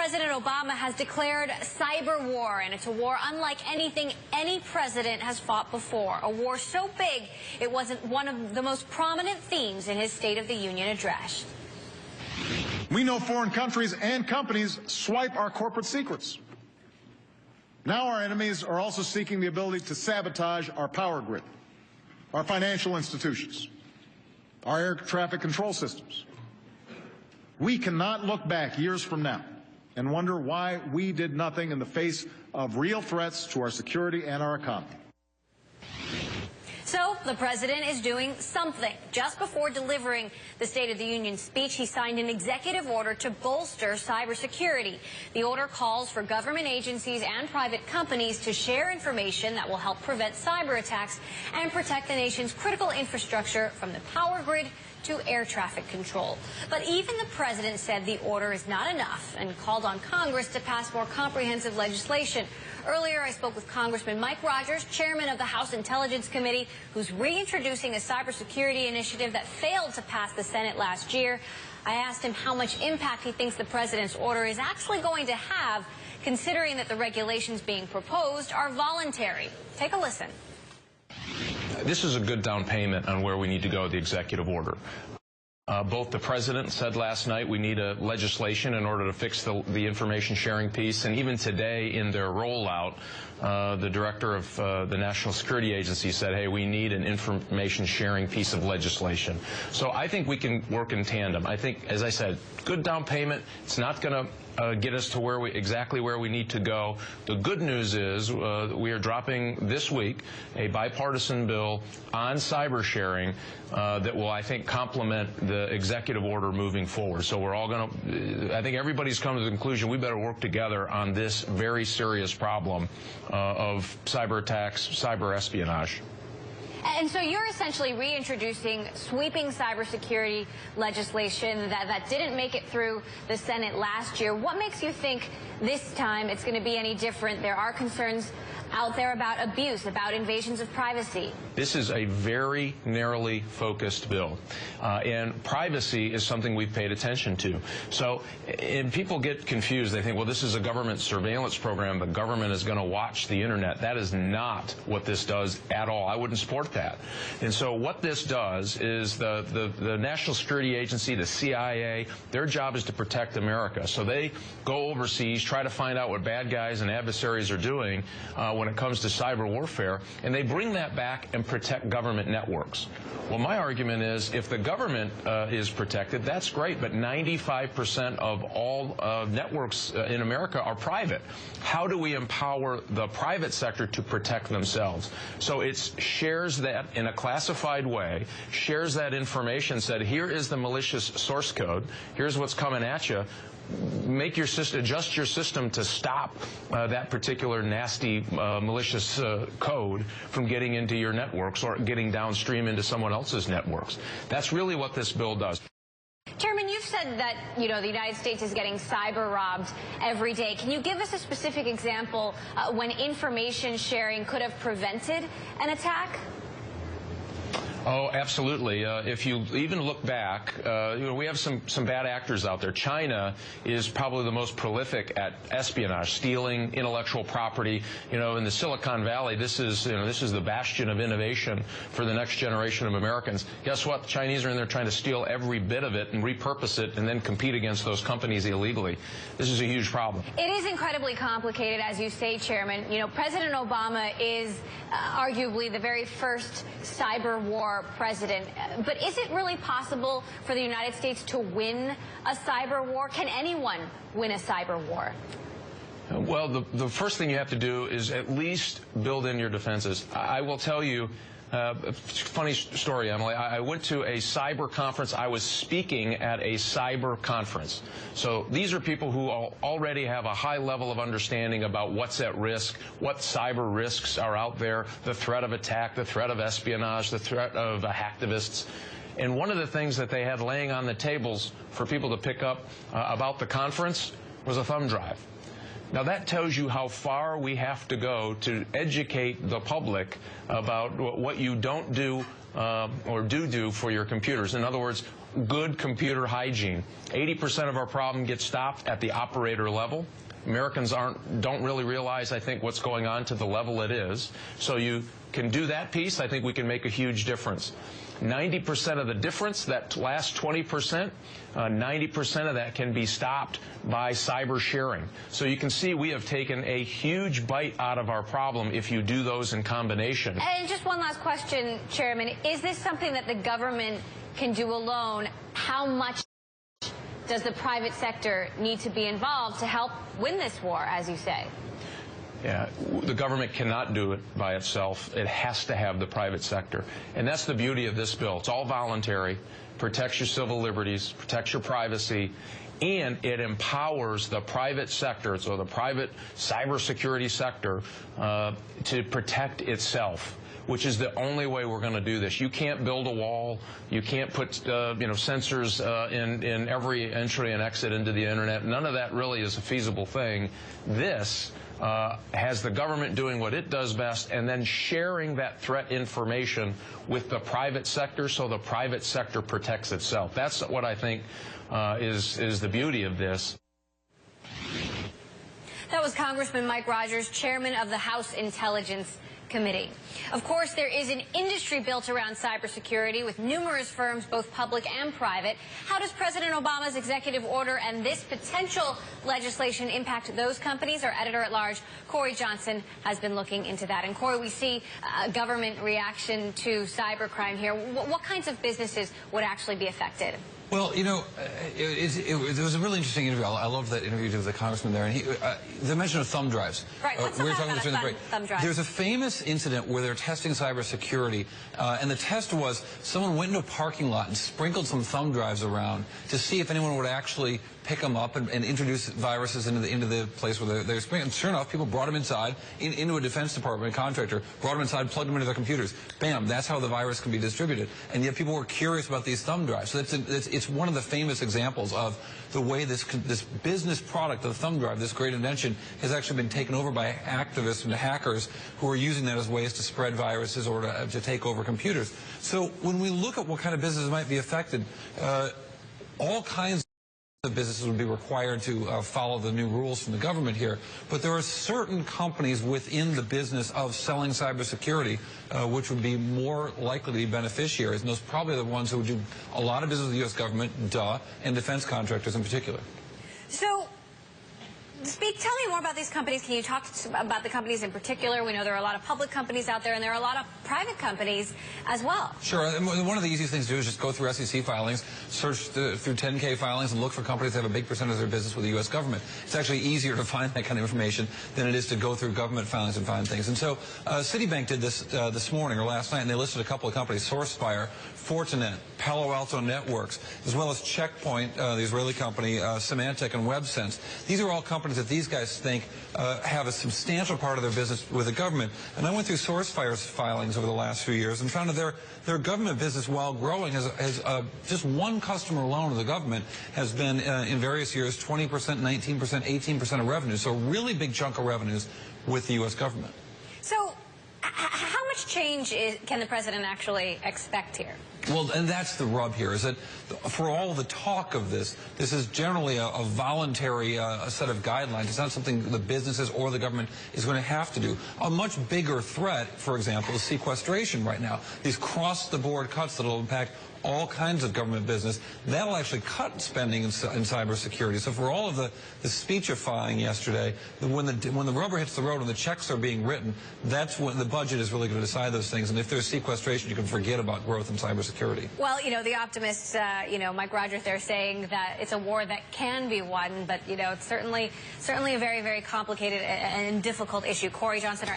President Obama has declared cyber war, and it's a war unlike anything any president has fought before. A war so big, it wasn't one of the most prominent themes in his State of the Union address. We know foreign countries and companies swipe our corporate secrets. Now our enemies are also seeking the ability to sabotage our power grid, our financial institutions, our air traffic control systems. We cannot look back years from now and wonder why we did nothing in the face of real threats to our security and our economy. So the president is doing something. Just before delivering the State of the Union speech, he signed an executive order to bolster cybersecurity. The order calls for government agencies and private companies to share information that will help prevent cyber attacks and protect the nation's critical infrastructure from the power grid to air traffic control. But even the president said the order is not enough and called on Congress to pass more comprehensive legislation. Earlier, I spoke with Congressman Mike Rogers, chairman of the House Intelligence Committee, who's reintroducing a cybersecurity initiative that failed to pass the Senate last year. I asked him how much impact he thinks the president's order is actually going to have, considering that the regulations being proposed are voluntary. Take a listen. This is a good down payment on where we need to go with the executive order. Both the president said last night we need a legislation in order to fix the information sharing piece, and even today in their rollout, the director of the National Security Agency said, hey, we need an information sharing piece of legislation. So I think we can work in tandem. I think, as I said, good down payment. It's not going to get us to exactly where we need to go. The good news is we are dropping this week a bipartisan bill on cyber sharing that will, I think, complement the executive order moving forward. So we're all going to, I think everybody's come to the conclusion we better work together on this very serious problem of cyber attacks, cyber espionage. And so you're essentially reintroducing sweeping cybersecurity legislation that didn't make it through the Senate last year. What makes you think this time it's going to be any different? There are concerns out there about abuse, about invasions of privacy. This is a very narrowly focused bill, and privacy is something we've paid attention to. So, and people get confused. They think, well, this is a government surveillance program. The government is going to watch the internet. That is not what this does at all. I wouldn't support that. And so what this does is the National Security Agency, the CIA, their job is to protect America. So they go overseas, try to find out what bad guys and adversaries are doing when it comes to cyber warfare, and they bring that back and protect government networks. Well, my argument is if the government is protected, that's great, but 95% of all networks in America are private. How do we empower the private sector to protect themselves? So it shares that in a classified way, shares that information, said here is the malicious source code, here's what's coming at you. Make your system, adjust your system to stop that particular nasty, malicious code from getting into your networks or getting downstream into someone else's networks. That's really what this bill does. Chairman, you've said that, the United States is getting cyber robbed every day. Can you give us a specific example when information sharing could have prevented an attack? Oh, absolutely. If you even look back, we have some bad actors out there. China is probably the most prolific at espionage, stealing intellectual property. In the Silicon Valley, this is the bastion of innovation for the next generation of Americans. Guess what? The Chinese are in there trying to steal every bit of it and repurpose it and then compete against those companies illegally. This is a huge problem. It is incredibly complicated, as you say, Chairman. President Obama is arguably the very first cyber war president. But is it really possible for the United States to win a cyber war? Can anyone win a cyber war? Well, the first thing you have to do is at least build in your defenses. I will tell you, funny story, Emily. I went to a cyber conference. I was speaking at a cyber conference. So these are people who already have a high level of understanding about what's at risk, what cyber risks are out there, the threat of attack, the threat of espionage, the threat of hacktivists. And one of the things that they had laying on the tables for people to pick up about the conference was a thumb drive. Now, that tells you how far we have to go to educate the public about what you don't do or do for your computers. In other words, good computer hygiene. 80% of our problem gets stopped at the operator level. Americans don't really realize, I think, what's going on to the level it is. So you can do that piece. I think we can make a huge difference. 90% of the difference, that last 20%, 90% of that can be stopped by cyber sharing. So you can see we have taken a huge bite out of our problem if you do those in combination. And just one last question, Chairman. Is this something that the government can do alone? How much does the private sector need to be involved to help win this war, as you say? Yeah, the government cannot do it by itself. It has to have the private sector. And that's the beauty of this bill. It's all voluntary, protects your civil liberties, protects your privacy, and it empowers the private sector, so the private cybersecurity sector, to protect itself, which is the only way we're going to do this. You can't build a wall. You can't put sensors in every entry and exit into the internet. None of that really is a feasible thing. This has the government doing what it does best and then sharing that threat information with the private sector so the private sector protects itself. That's what I think is the beauty of this. That was Congressman Mike Rogers, chairman of the House Intelligence Committee. Of course, there is an industry built around cybersecurity with numerous firms, both public and private. How does President Obama's executive order and this potential legislation impact those companies? Our editor-at-large, Corey Johnson, has been looking into that. And, Corey, we see a government reaction to cybercrime here. What kinds of businesses would actually be affected? Well, you know, it was a really interesting interview. I love that interview with the congressman there. And the mention of thumb drives. Right. What's we were talking about a thumb drive? There's a famous incident where they're testing cybersecurity, and the test was someone went into a parking lot and sprinkled some thumb drives around to see if anyone would actually pick them up and introduce viruses into the place where they're sprinkled. And sure enough, people brought them inside, into a Defense Department, a contractor, brought them inside, plugged them into their computers. Bam, that's how the virus can be distributed. And yet people were curious about these thumb drives. So it's one of the famous examples of the way this business product, the thumb drive, this great invention, has actually been taken over by activists and hackers who are using that as ways to spread viruses or to take over computers. So when we look at what kind of businesses might be affected, all kinds of businesses would be required to follow the new rules from the government here, but there are certain companies within the business of selling cybersecurity which would be more likely to be beneficiaries, and those are probably the ones who would do a lot of business with the U.S. government, and defense contractors in particular. So, tell me more about these companies. Can you talk about the companies in particular? We know there are a lot of public companies out there, and there are a lot of private companies as well. Sure. And one of the easiest things to do is just go through SEC filings, search through 10K filings, and look for companies that have a big percentage of their business with the U.S. government. It's actually easier to find that kind of information than it is to go through government filings and find things. And so Citibank did this this morning or last night, and they listed a couple of companies, SourceFire, Fortinet, Palo Alto Networks, as well as Checkpoint, the Israeli company, Symantec, and WebSense. These are all companies that these guys think have a substantial part of their business with the government. And I went through SourceFire's filings over the last few years and found that their government business, while growing, has just one customer alone of the government has been, in various years, 20%, 19%, 18% of revenue. So a really big chunk of revenues with the U.S. government. So how much change can the president actually expect here? Well, and that's the rub here, is that for all the talk of this is generally a voluntary set of guidelines. It's not something the businesses or the government is going to have to do. A much bigger threat, for example, is sequestration right now. These cross-the-board cuts that will impact all kinds of government business, that'll actually cut spending in cybersecurity. So for all of the speechifying yesterday, when the rubber hits the road and the checks are being written, that's when the budget is really going to decide those things. And if there's sequestration, you can forget about growth in cybersecurity. Well, you know, the optimists, Mike Rogers, they're saying that it's a war that can be won, but, it's certainly a very, very complicated and difficult issue. Corey Johnson, our